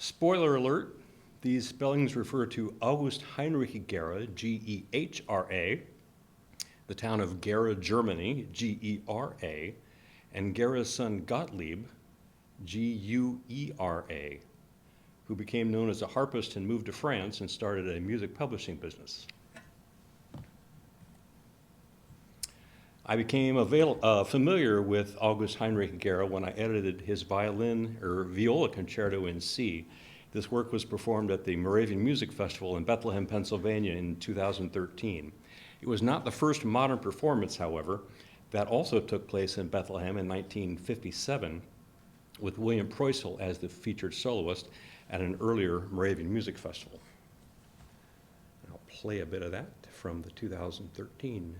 Spoiler alert, these spellings refer to August Heinrich Gehra, G-E-H-R-A, the town of Gehra, Germany, G-E-R-A, and Gehra's son Gottlieb, G-U-E-R-A, who became known as a harpist and moved to France and started a music publishing business. I became familiar with August Heinrich Gehra when I edited his viola concerto in C. This work was performed at the Moravian Music Festival in Bethlehem, Pennsylvania in 2013. It was not the first modern performance, however. That also took place in Bethlehem in 1957 with William Preusel as the featured soloist at an earlier Moravian Music Festival. I'll play a bit of that from the 2013.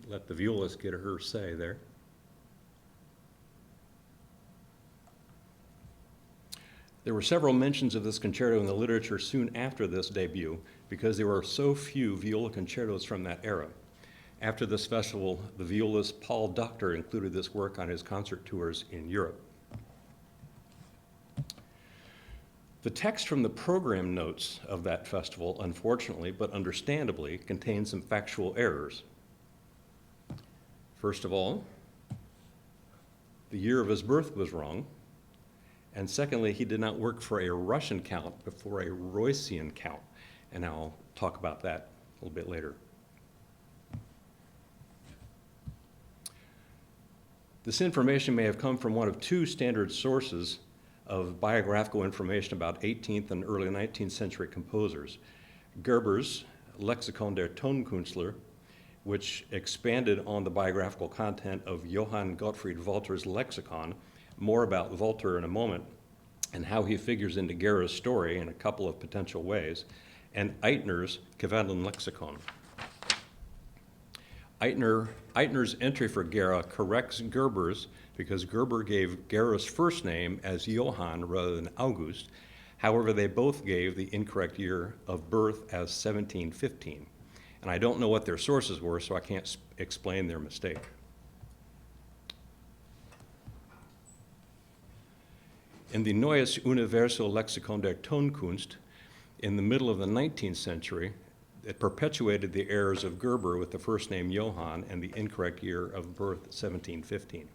Let the violist get her say there. There were several mentions of this concerto in the literature soon after this debut because there were so few viola concertos from that era. After this festival, the violist Paul Doctor included this work on his concert tours in Europe. The text from the program notes of that festival, unfortunately, but understandably, contains some factual errors. First of all, the year of his birth was wrong. And secondly, he did not work for a Russian count, but for a Reussian count. And I'll talk about that a little bit later. This information may have come from one of two standard sources of biographical information about 18th and early 19th century composers. Gerber's Lexikon der Tonkünstler, which expanded on the biographical content of Johann Gottfried Walther's lexicon. More about Walther in a moment and how he figures into Gehra's story in a couple of potential ways, and Eitner's Quellen-Lexikon. Eitner's entry for Gehra corrects Gerber's because Gerber gave Gehra's first name as Johann rather than August. However, they both gave the incorrect year of birth as 1715. And I don't know what their sources were, so I can't explain their mistake. In the Neues Universal Lexikon der Tonkunst, in the middle of the 19th century, it perpetuated the errors of Gerber with the first name Johann and the incorrect year of birth, 1715.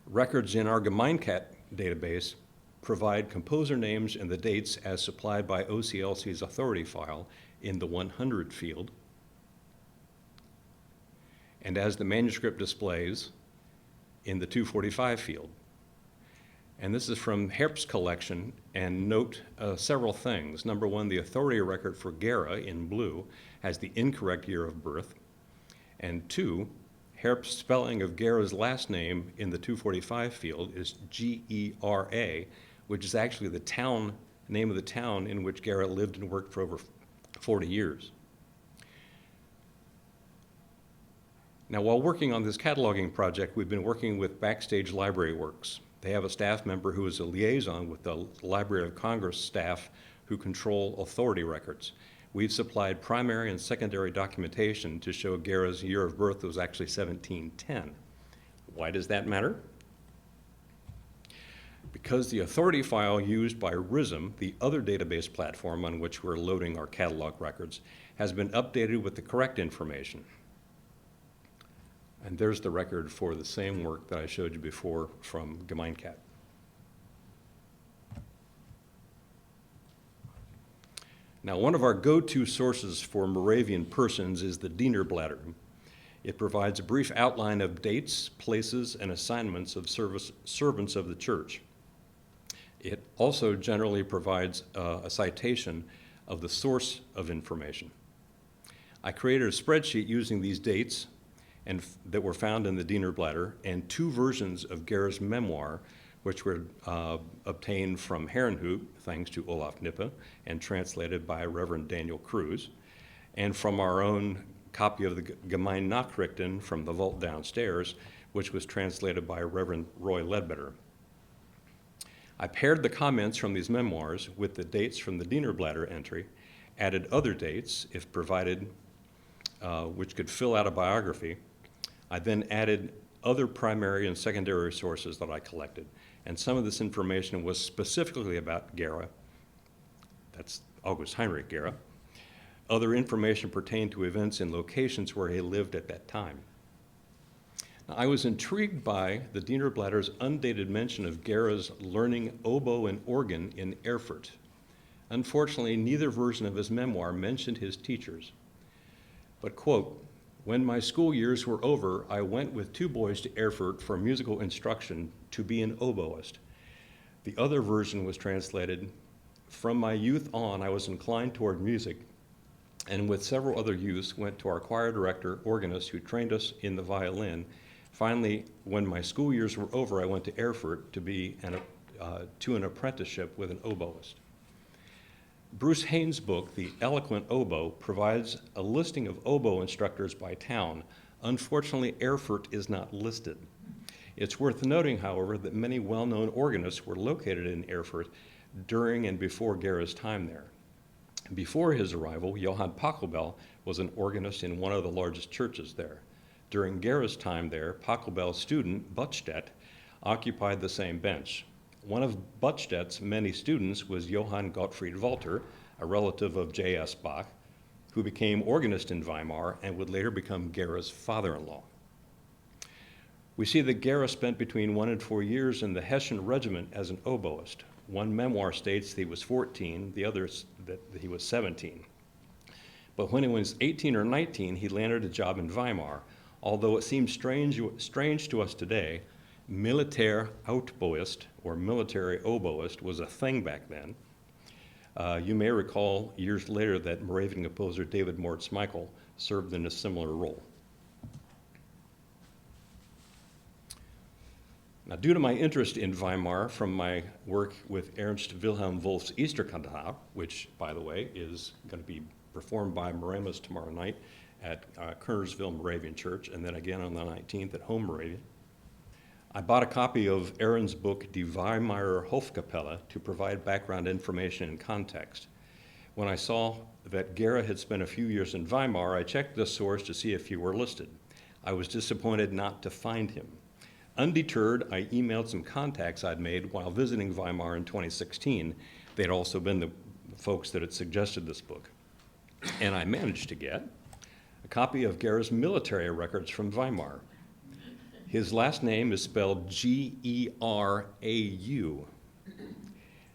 Records in our Gemeincat database provide composer names and the dates as supplied by OCLC's authority file in the 100 field, and as the manuscript displays in the 245 field. And this is from Herp's collection, and note several things. Number one, the authority record for Gehra in blue has the incorrect year of birth. And two, spelling of Gehra's last name in the 245 field is Gera, which is actually the name of the town in which Gehra lived and worked for over 40 years. Now, while working on this cataloging project, we've been working with Backstage Library Works. They have a staff member who is a liaison with the Library of Congress staff who control authority records. We've supplied primary and secondary documentation to show Gehra's year of birth was actually 1710. Why does that matter? Because the authority file used by RISM, the other database platform on which we're loading our catalog records, has been updated with the correct information. And there's the record for the same work that I showed you before from Gemeincat. Now, one of our go-to sources for Moravian persons is the Dienerblätter. It provides a brief outline of dates, places, and assignments of servants of the church. It also generally provides a citation of the source of information. I created a spreadsheet using these dates that were found in the Dienerblätter and two versions of Gehra's memoir, which were obtained from Herrenhout, thanks to Olaf Knippe, and translated by Reverend Daniel Cruz, and from our own copy of the Gemeinnachrichten from the vault downstairs, which was translated by Reverend Roy Ledbetter. I paired the comments from these memoirs with the dates from the Dienerblätter entry, added other dates, if provided, which could fill out a biography. I then added other primary and secondary sources that I collected. And some of this information was specifically about Gehra. That's August Heinrich Gehra. Other information pertained to events and locations where he lived at that time. Now, I was intrigued by the Dienerblätter's undated mention of Gehra's learning oboe and organ in Erfurt. Unfortunately, neither version of his memoir mentioned his teachers. But, quote, "When my school years were over, I went with two boys to Erfurt for musical instruction to be an oboist." The other version was translated, "From my youth on, I was inclined toward music, and with several other youths went to our choir director, organist, who trained us in the violin. Finally, when my school years were over, I went to Erfurt to be to an apprenticeship with an oboist." Bruce Haynes' book, The Eloquent Oboe, provides a listing of oboe instructors by town. Unfortunately, Erfurt is not listed. It's worth noting, however, that many well-known organists were located in Erfurt during and before Gehra's time there. Before his arrival, Johann Pachelbel was an organist in one of the largest churches there. During Gehra's time there, Pachelbel's student, Buttstedt, occupied the same bench. One of Buttstedt's many students was Johann Gottfried Walter, a relative of J.S. Bach, who became organist in Weimar and would later become Gehra's father-in-law. We see that Gehra spent between 1 and 4 years in the Hessian regiment as an oboist. One memoir states that he was 14, the other that he was 17. But when he was 18 or 19, he landed a job in Weimar. Although it seems strange to us today, militär Oboist, or military oboist, was a thing back then. You may recall years later that Moravian composer David Moritz Michael served in a similar role. Now, due to my interest in Weimar from my work with Ernst Wilhelm Wolf's Easter Cantate, which, by the way, is going to be performed by Moramas tomorrow night at Kernersville Moravian Church, and then again on the 19th at Home Moravian, I bought a copy of Aaron's book, Die Weimarer Hofkapelle, to provide background information and context. When I saw that Gehra had spent a few years in Weimar, I checked the source to see if he were listed. I was disappointed not to find him. Undeterred, I emailed some contacts I'd made while visiting Weimar in 2016. They'd also been the folks that had suggested this book. And I managed to get a copy of Gehra's military records from Weimar. His last name is spelled G-E-R-A-U.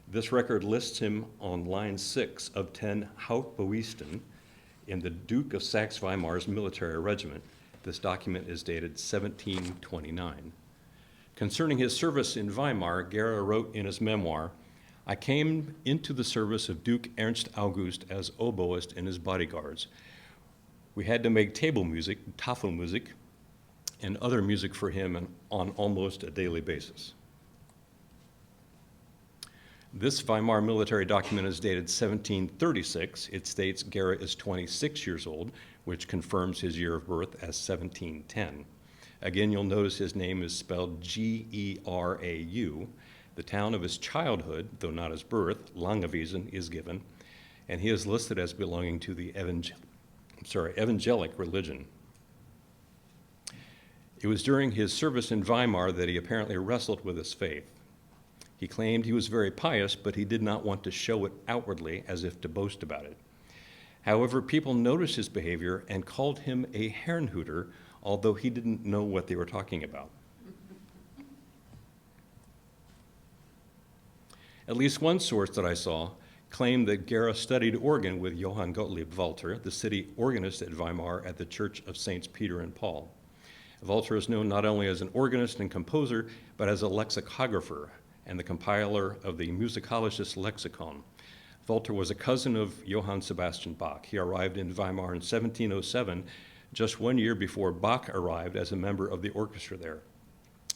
This record lists him on line 6 of 10 Hauptbauisten in the Duke of Saxe-Weimar's military regiment. This document is dated 1729. Concerning his service in Weimar, Gehra wrote in his memoir, "I came into the service of Duke Ernst August as oboist and his bodyguards. We had to make table music, Tafelmusik, and other music for him on almost a daily basis. This Weimar military document is dated 1736. It states Gehra is 26 years old, which confirms his year of birth as 1710. Again, you'll notice his name is spelled G-E-R-A-U. The town of his childhood, though not his birth, Langewiesen, is given, and he is listed as belonging to the evangelic religion. It was during his service in Weimar that he apparently wrestled with his faith. He claimed he was very pious, but he did not want to show it outwardly as if to boast about it. However, people noticed his behavior and called him a Herrnhuter, although he didn't know what they were talking about. At least one source that I saw claimed that Gehra studied organ with Johann Gottlieb Walter, the city organist at Weimar at the Church of Saints Peter and Paul. Walter is known not only as an organist and composer, but as a lexicographer and the compiler of the Musikalisches Lexikon. Walter was a cousin of Johann Sebastian Bach. He arrived in Weimar in 1707, just 1 year before Bach arrived as a member of the orchestra there.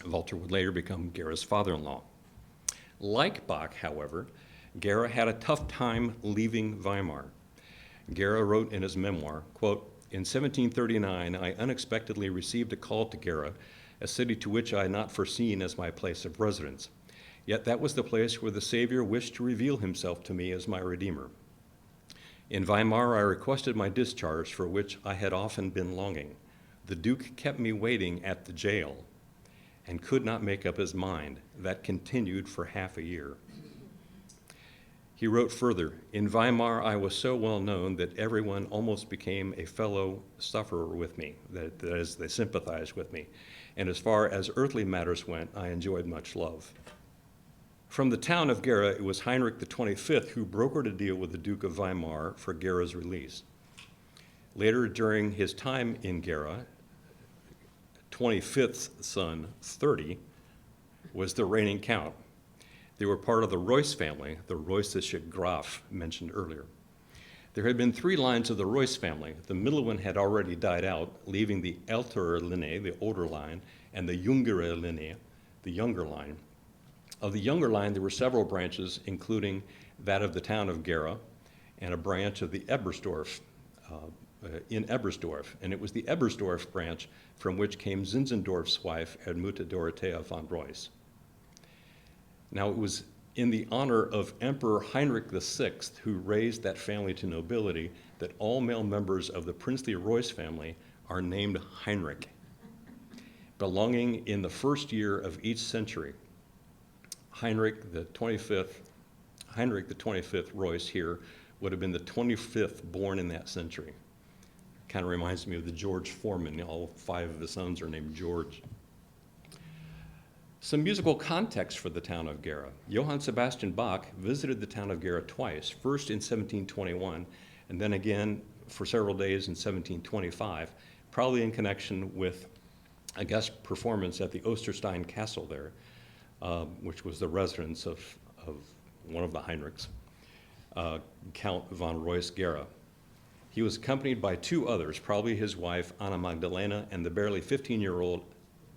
Walter would later become Gehra's father-in-law. Like Bach, however, Gehra had a tough time leaving Weimar. Gehra wrote in his memoir, quote, "In 1739, I unexpectedly received a call to Gehra, a city to which I had not foreseen as my place of residence. Yet that was the place where the Savior wished to reveal himself to me as my Redeemer. In Weimar, I requested my discharge, for which I had often been longing. The Duke kept me waiting at the jail and could not make up his mind. That continued for half a year." He wrote further, "In Weimar, I was so well known that everyone almost became a fellow sufferer with me, that is, they sympathized with me. And as far as earthly matters went, I enjoyed much love." From the town of Gehra, it was Heinrich the 25th who brokered a deal with the Duke of Weimar for Gehra's release. Later, during his time in Gehra, 25th's son, 30, was the reigning count. They were part of the Reuss family, the Reussische Graf mentioned earlier. There had been 3 lines of the Reuss family. The middle one had already died out, leaving the ältere Linie, the older line, and the jüngere Linie, the younger line. Of the younger line, there were several branches, including that of the town of Gehra and a branch of the Ebersdorf, in Ebersdorf. And it was the Ebersdorf branch from which came Zinzendorf's wife, Edmuta Dorothea von Reuss. Now, it was in the honor of Emperor Heinrich VI, who raised that family to nobility, that all male members of the princely Reuss family are named Heinrich, belonging in the first year of each century. Heinrich the 25th Reuss here would have been the 25th born in that century. Kind of reminds me of the George Foreman. All 5 of his sons are named George. Some musical context for the town of Gehra. Johann Sebastian Bach visited the town of Gehra twice, first in 1721 and then again for several days in 1725, probably in connection with a guest performance at the Osterstein Castle there, which was the residence of one of the Heinrichs, Count von Reuss Gehra. He was accompanied by 2 others, probably his wife Anna Magdalena and the barely 15-year-old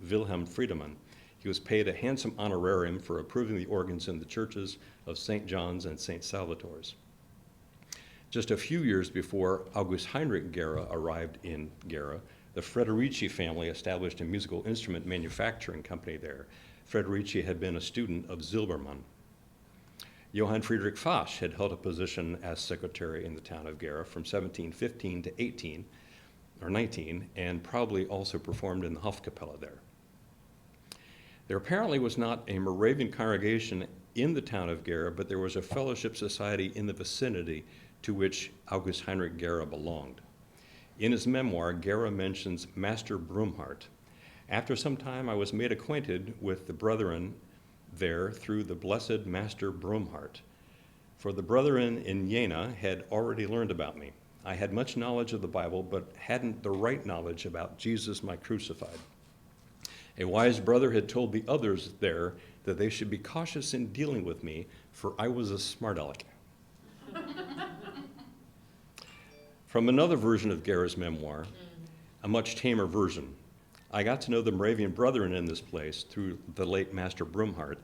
Wilhelm Friedemann. He was paid a handsome honorarium for approving the organs in the churches of St. John's and St. Salvator's. Just a few years before August Heinrich Gehra arrived in Gehra, the Frederici family established a musical instrument manufacturing company there. Frederici had been a student of Zilbermann. Johann Friedrich Fasch had held a position as secretary in the town of Gehra from 1715 to 19, and probably also performed in the Hofkapelle there. There apparently was not a Moravian congregation in the town of Gehra, but there was a fellowship society in the vicinity to which August Heinrich Gehra belonged. In his memoir, Gehra mentions Master Brumhardt. After some time, I was made acquainted with the brethren there through the blessed Master Brumhardt. For the brethren in Jena had already learned about me. I had much knowledge of the Bible, but hadn't the right knowledge about Jesus, my crucified. A wise brother had told the others there that they should be cautious in dealing with me, for I was a smart aleck. From another version of Gehra's memoir, a much tamer version. I got to know the Moravian Brethren in this place through the late Master Brumhardt,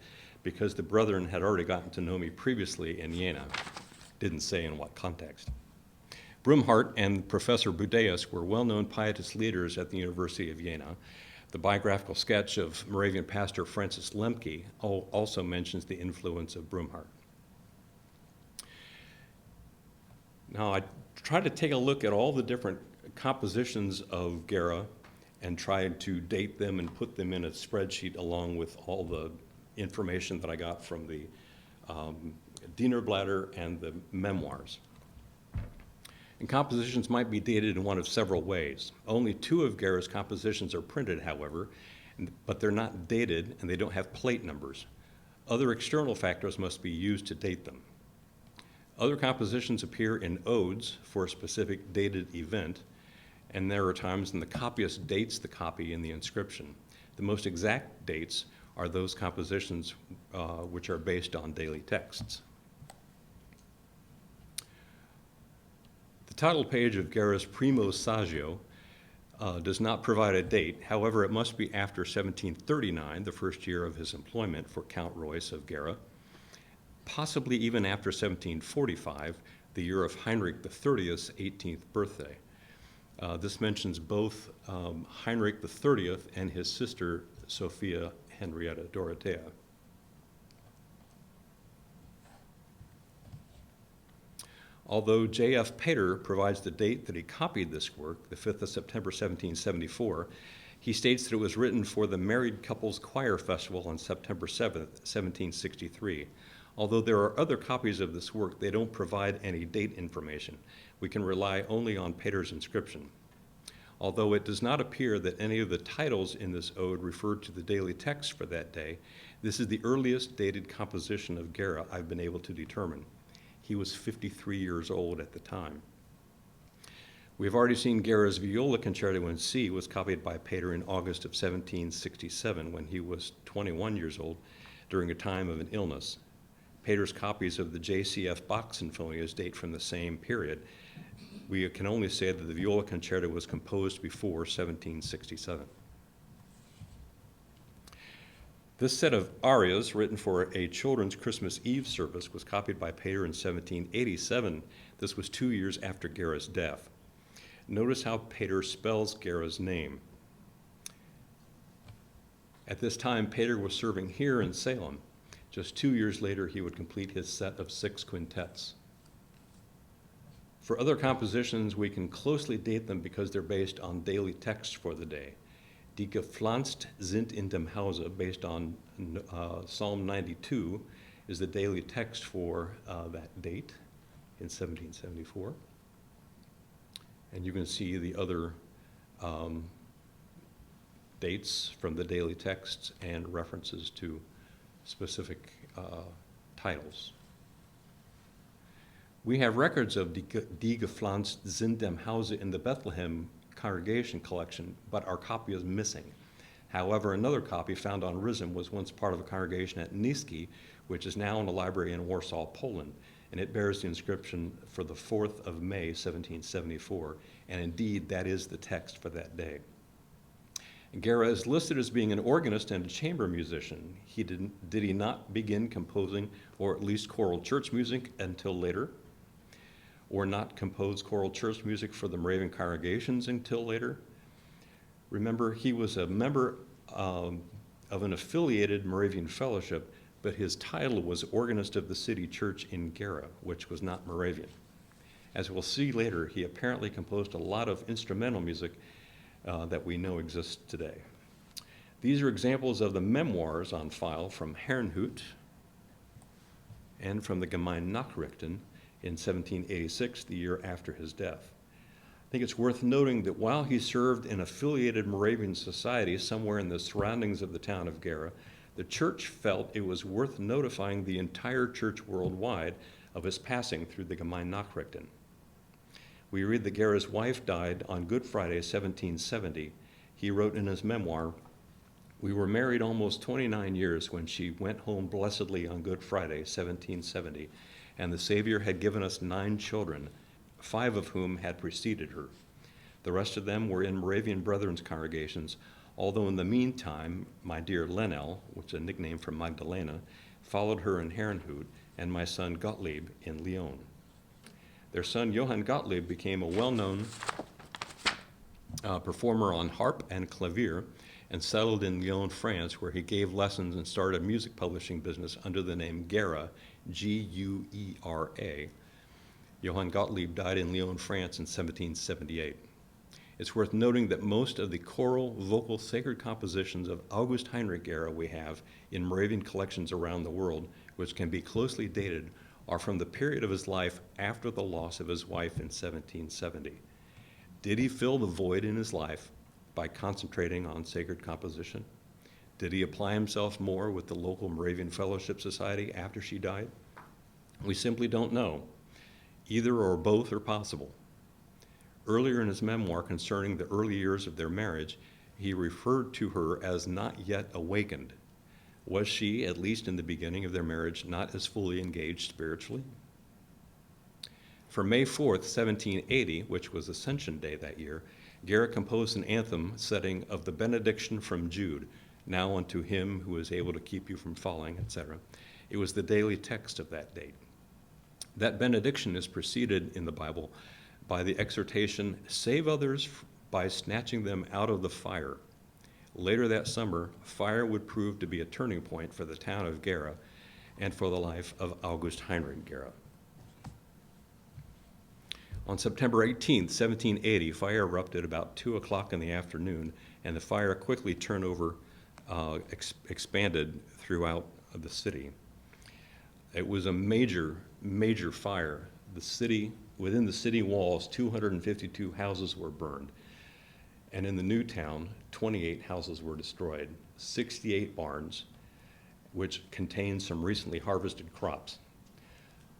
because the Brethren had already gotten to know me previously in Jena. Didn't say in what context. Brumhardt and Professor Budeus were well-known pietist leaders at the University of Jena. The biographical sketch of Moravian pastor Francis Lemke also mentions the influence of Brumhardt. Now, I tried to take a look at all the different compositions of Gehra and tried to date them and put them in a spreadsheet along with all the information that I got from the Dienerblätter and the memoirs. And compositions might be dated in one of several ways. Only 2 of Gehra's compositions are printed, however, but they're not dated and they don't have plate numbers. Other external factors must be used to date them. Other compositions appear in odes for a specific dated event, and there are times when the copyist dates the copy in the inscription. The most exact dates are those compositions which are based on daily texts. The title page of Gehra's Primo Saggio does not provide a date. However, it must be after 1739, the first year of his employment for Count Reuss of Gehra, possibly even after 1745, the year of Heinrich XXX's 18th birthday. This mentions both Heinrich XXX and his sister Sophia Henrietta Dorothea. Although J.F. Pater provides the date that he copied this work, the 5th of September 1774, he states that it was written for the Married Couples Choir Festival on September 7th, 1763. Although there are other copies of this work, they don't provide any date information. We can rely only on Pater's inscription. Although it does not appear that any of the titles in this ode referred to the daily text for that day, this is the earliest dated composition of Gehra I've been able to determine. He was 53 years old at the time. We have already seen Gehra's Viola Concerto in C was copied by Pater in August of 1767 when he was 21 years old during a time of an illness. Pater's copies of the J.C.F. Bach Sinfonias date from the same period. We can only say that the Viola Concerto was composed before 1767. This set of arias, written for a children's Christmas Eve service, was copied by Pater in 1787. This was 2 years after Gehra's death. Notice how Pater spells Gehra's name. At this time, Pater was serving here in Salem. Just 2 years later, he would complete his set of 6 quintets. For other compositions, we can closely date them because they're based on daily texts for the day. Die gepflanzt sind in dem Hause, based on Psalm 92, is the daily text for that date in 1774. And you can see the other dates from the daily texts and references to specific titles. We have records of Die gepflanzt sind dem Hause in the Bethlehem congregation collection, but our copy is missing. However, another copy found on RISM was once part of a congregation at Niski, which is now in a library in Warsaw, Poland, and it bears the inscription for the 4th of May, 1774, and indeed that is the text for that day. Gehra is listed as being an organist and a chamber musician. Did he not begin composing, or at least choral church music, until later? Or not compose choral church music for the Moravian congregations until later? Remember, he was a member of an affiliated Moravian fellowship, but his title was organist of the city church in Gehra, which was not Moravian. As we'll see later, he apparently composed a lot of instrumental music that we know exists today. These are examples of the memoirs on file from Herrnhut and from the Gemeinnachrichten in 1786, the year after his death. I think it's worth noting that while he served in affiliated Moravian society somewhere in the surroundings of the town of Gehra, the church felt it was worth notifying the entire church worldwide of his passing through the Gemeinnachrichten. We read that Gehra's wife died on Good Friday, 1770. He wrote in his memoir, "We were married almost 29 years when she went home blessedly on Good Friday, 1770, and the Savior had given us 9 children, 5 of whom had preceded her. The rest of them were in Moravian Brethren's congregations, although in the meantime, my dear Lenel, which is a nickname for Magdalena, followed her in Herrnhut, and my son Gottlieb in Lyon. Their son Johann Gottlieb became a well-known performer on harp and clavier and settled in Lyon, France, where he gave lessons and started a music publishing business under the name Gehra, G-U-E-R-A. Johann Gottlieb died in Lyon, France in 1778. It's worth noting that most of the choral, vocal, sacred compositions of August Heinrich Gehra we have in Moravian collections around the world, which can be closely dated, are from the period of his life after the loss of his wife in 1770. Did he fill the void in his life by concentrating on sacred composition? Did he apply himself more with the local Moravian Fellowship Society after she died? We simply don't know. Either or both are possible. Earlier in his memoir concerning the early years of their marriage, he referred to her as not yet awakened. Was she, at least in the beginning of their marriage, not as fully engaged spiritually? For May 4th, 1780, which was Ascension Day that year, Gehra composed an anthem setting of the benediction from Jude, now unto him who is able to keep you from falling, etc. It was the daily text of that date. That benediction is preceded in the Bible by the exhortation, save others by snatching them out of the fire. Later that summer, fire would prove to be a turning point for the town of Gehra and for the life of August Heinrich Gehra. On September 18, 1780, fire erupted about 2 o'clock in the afternoon, and the fire quickly expanded throughout the city. It was a major, major fire. Within the city walls, 252 houses were burned. And in the new town, 28 houses were destroyed, 68 barns, which contained some recently harvested crops.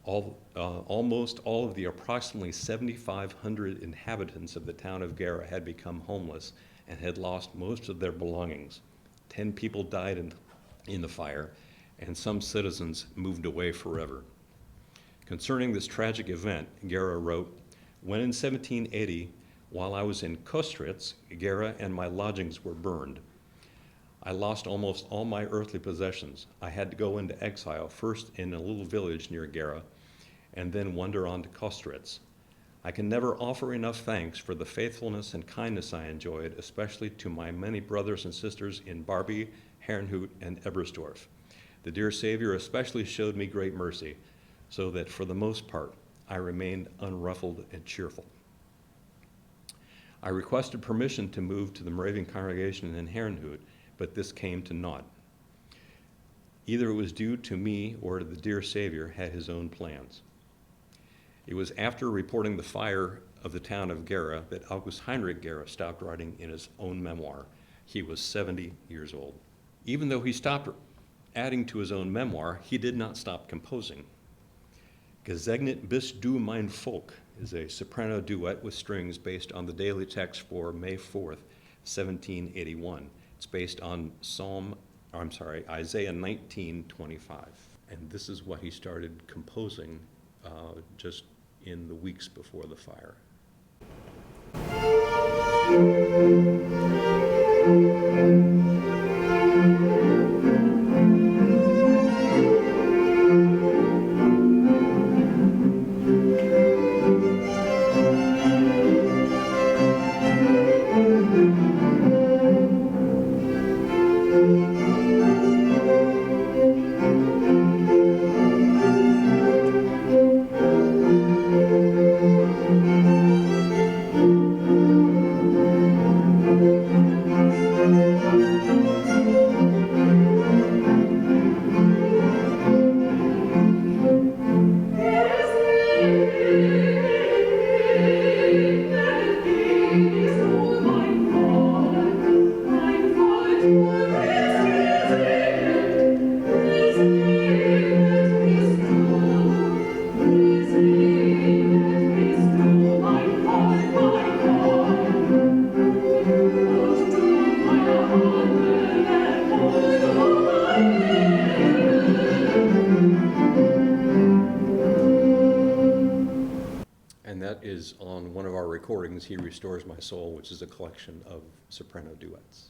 Almost all of the approximately 7,500 inhabitants of the town of Gehra had become homeless and had lost most of their belongings. 10 people died in the fire, and some citizens moved away forever. Concerning this tragic event, Gehra wrote, when in 1780, while I was in Kostritz, Gehra and my lodgings were burned. I lost almost all my earthly possessions. I had to go into exile, first in a little village near Gehra, and then wander on to Kostritz. I can never offer enough thanks for the faithfulness and kindness I enjoyed, especially to my many brothers and sisters in Barbie, Herrnhut, and Ebersdorf. The dear Savior especially showed me great mercy, so that for the most part, I remained unruffled and cheerful. I requested permission to move to the Moravian congregation in Herrnhut, but this came to naught. Either it was due to me or the dear Savior had his own plans. It was after reporting the fire of the town of Gehra that August Heinrich Gehra stopped writing in his own memoir. He was 70 years old. Even though he stopped adding to his own memoir, he did not stop composing. Gesegnet bist du mein Volk is a soprano duet with strings based on the daily text for May 4th, 1781. It's based on Isaiah 19:25. And this is what he started composing just in the weeks before the fire. Is on one of our recordings, He Restores My Soul, which is a collection of soprano duets.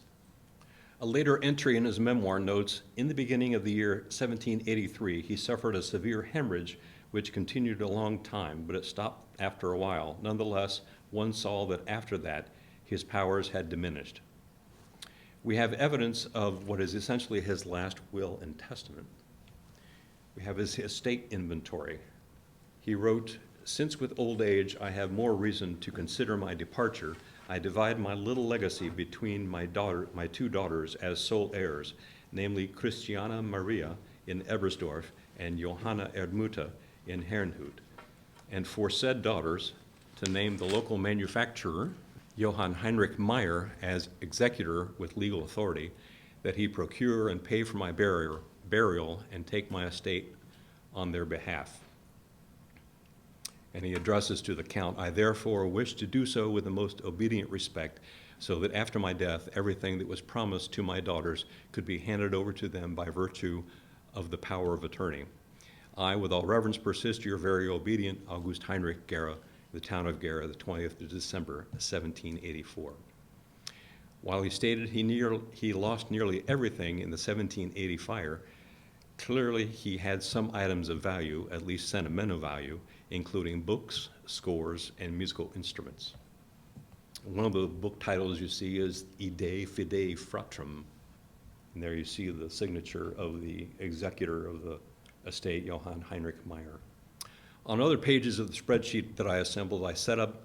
A later entry in his memoir notes, in the beginning of the year 1783, he suffered a severe hemorrhage which continued a long time, but it stopped after a while. Nonetheless, one saw that after that, his powers had diminished. We have evidence of what is essentially his last will and testament. We have his estate inventory. He wrote, "Since with old age I have more reason to consider my departure, I divide my little legacy between my two daughters as sole heirs, namely Christiana Maria in Ebersdorf and Johanna Erdmuta in Herrnhut. And for said daughters, to name the local manufacturer, Johann Heinrich Meyer, as executor with legal authority, that he procure and pay for my burial and take my estate on their behalf." And he addresses to the Count, "I therefore wish to do so with the most obedient respect, so that after my death, everything that was promised to my daughters could be handed over to them by virtue of the power of attorney. I, with all reverence, persist your very obedient August Heinrich Gehra, the town of Gehra, the 20th of December, 1784. While he stated he lost nearly everything in the 1780 fire, clearly he had some items of value, at least sentimental value, including books, scores, and musical instruments. One of the book titles you see is Ide Fidei Fratrum. And there you see the signature of the executor of the estate, Johann Heinrich Meyer. On other pages of the spreadsheet that I assembled, I set up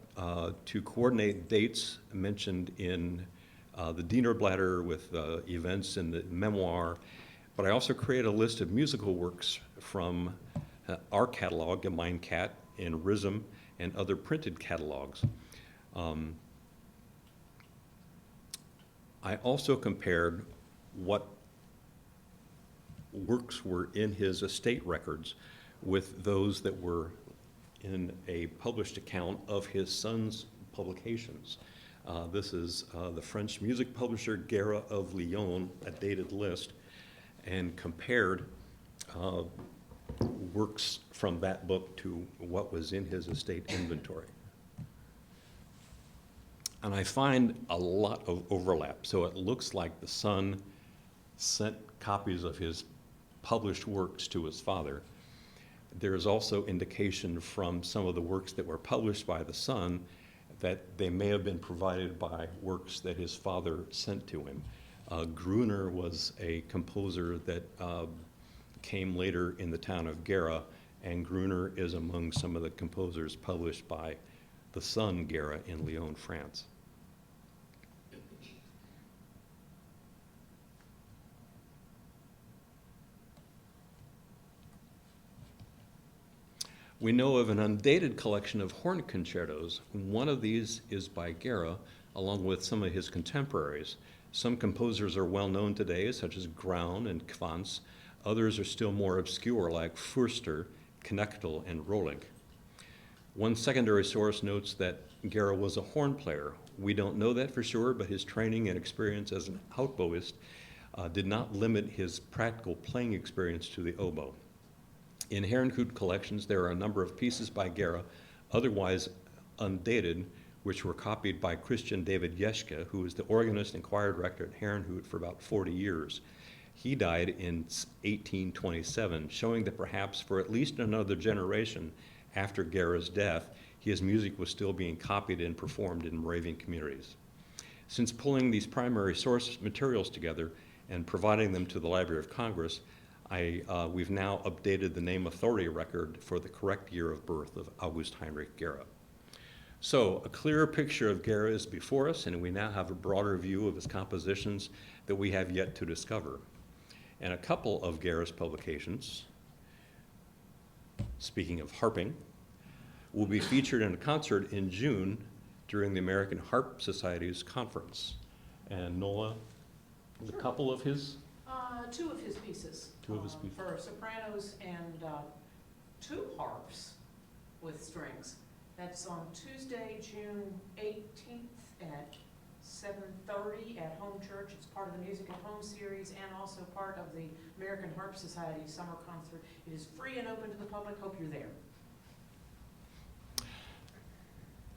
to coordinate dates mentioned in the Dienerblätter with events in the memoir, but I also created a list of musical works from our catalog, Mein Cat, and RISM, and other printed catalogs. I also compared what works were in his estate records with those that were in a published account of his son's publications. This is the French music publisher Gehra of Lyon, a dated list, and compared works from that book to what was in his estate inventory. And I find a lot of overlap. So it looks like the son sent copies of his published works to his father. There is also indication from some of the works that were published by the son that they may have been provided by works that his father sent to him. Gruner was a composer that came later in the town of Gehra, and Gruner is among some of the composers published by the son Gehra in Lyon, France. We know of an undated collection of horn concertos. One of these is by Gehra, along with some of his contemporaries. Some composers are well known today, such as Graun and Quantz. Others are still more obscure, like Fürster, Knechtel, and Rohlig. One secondary source notes that Gehra was a horn player. We don't know that for sure, but his training and experience as an hautboist did not limit his practical playing experience to the oboe. In Herrnhut collections, there are a number of pieces by Gehra, otherwise undated, which were copied by Christian David Jeschke, who was the organist and choir director at Herrnhut for about 40 years. He died in 1827, showing that perhaps for at least another generation after Gehra's death, his music was still being copied and performed in Moravian communities. Since pulling these primary source materials together and providing them to the Library of Congress, we've now updated the name authority record for the correct year of birth of August Heinrich Gehra. So a clearer picture of Gehra is before us, and we now have a broader view of his compositions that we have yet to discover. And a couple of Gehra's publications, speaking of harping, will be featured in a concert in June during the American Harp Society's conference. And Nola, a couple of his? Two of his pieces. Two of his pieces. For sopranos and two harps with strings. That's on Tuesday, June 18th at 7:30 at Home Church. It's part of the Music at Home series and also part of the American Harp Society summer concert. It is free and open to the public. Hope you're there.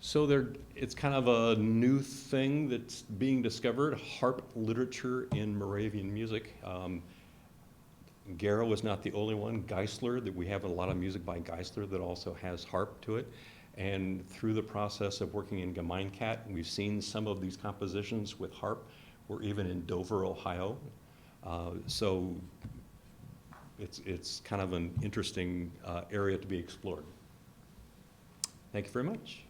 So it's kind of a new thing that's being discovered, harp literature in Moravian music. Gehra was not the only one. Geisler, that we have a lot of music by Geisler that also has harp to it. And through the process of working in Gemeinkat, we've seen some of these compositions with harp. We're even in Dover, Ohio. So it's kind of an interesting area to be explored. Thank you very much.